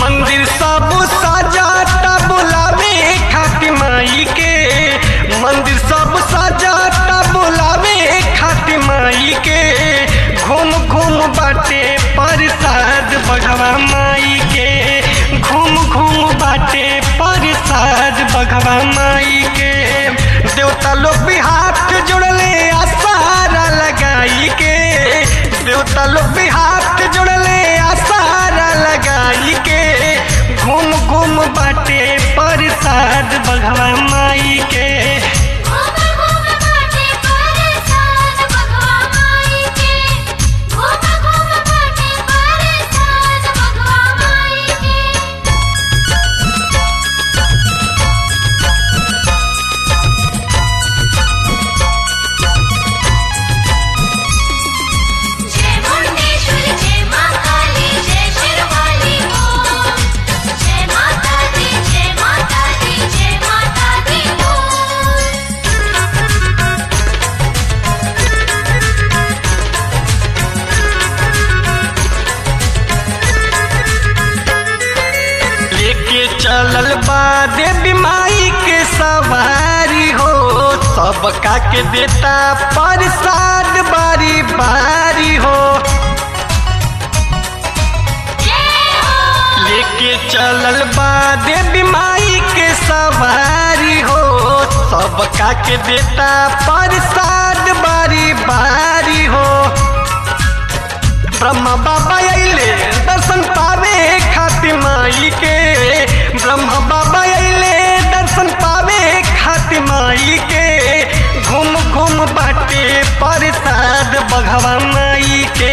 मंदिर सब सजाता बुलावे खाती माई के, मंदिर सब सजाता बुलावे खाती माई के। घूम घूम बाटे प्रसाद बघवा माई के, घूम घूम बाटे प्रसाद बघवा माई के। देवता लोग भी हाथ जोड़ले आसारा लगाई के, देवता लोग भी हाथ जोड़ले आसारा लगाई के। घूम घूम बाटे प्रसाद बघवा माई के। चलल बा देवी माई के सवारी हो, सबका के देता प्रसाद बारी बारी हो। लेके चलल बा देवी माई के सवारी हो, सबका के देता प्रसाद बारी बारी हो। ब्रह्मा बाबा अइले दर्शन पावे खाती माई के, ब्रह्मा बाबा अइले दर्शन पावे खाती माई के। घूम घूम बाटे प्रसाद बघवा माई के।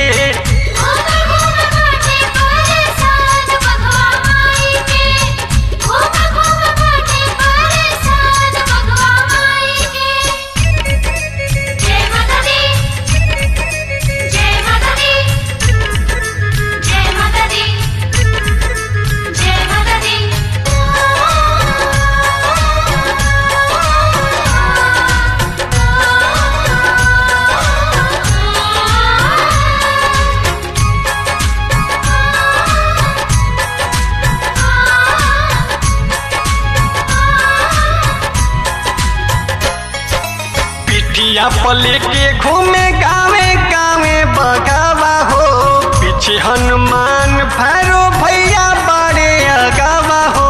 पिठिया पले के घूमे गावे गावे बगावा हो, पीछे हनुमान भैरो भैया बड़े अगावा हो।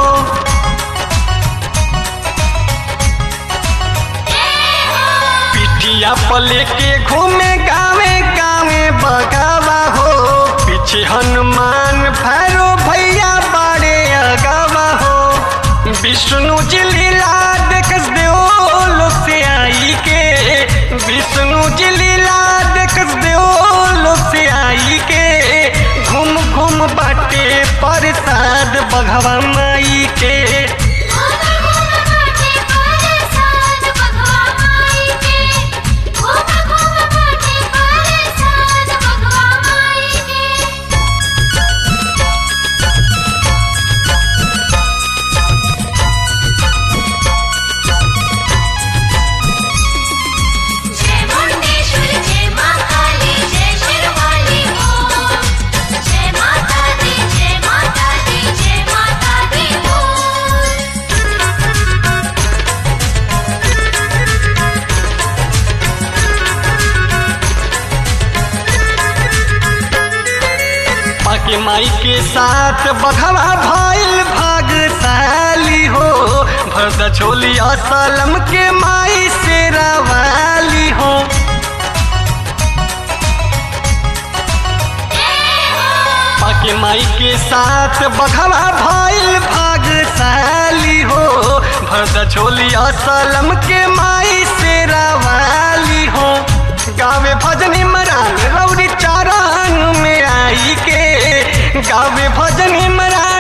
पिठिया पले के घूमे गावे गावे बगावा हो, पीछे हनुमान भैरो भैया बड़े अगावा हो। विष्णु जी लीला देखस देओलो से आई के, विष्णु जी लीला देखस देओलो से आई के। घूम घूम बाटे प्रसाद बघवा माई के। के माई के साथ बघवा भइल भागशाली हो, भरदा झोली असलम के माई शेरा वाली हो। पाके माई के साथ बघवा भइल भागशाली हो, भरदा झोली असलम के माई शेरा वाली हो। गावे भजन इमरान रौरी चरण में आई के, गावे भजन इमरान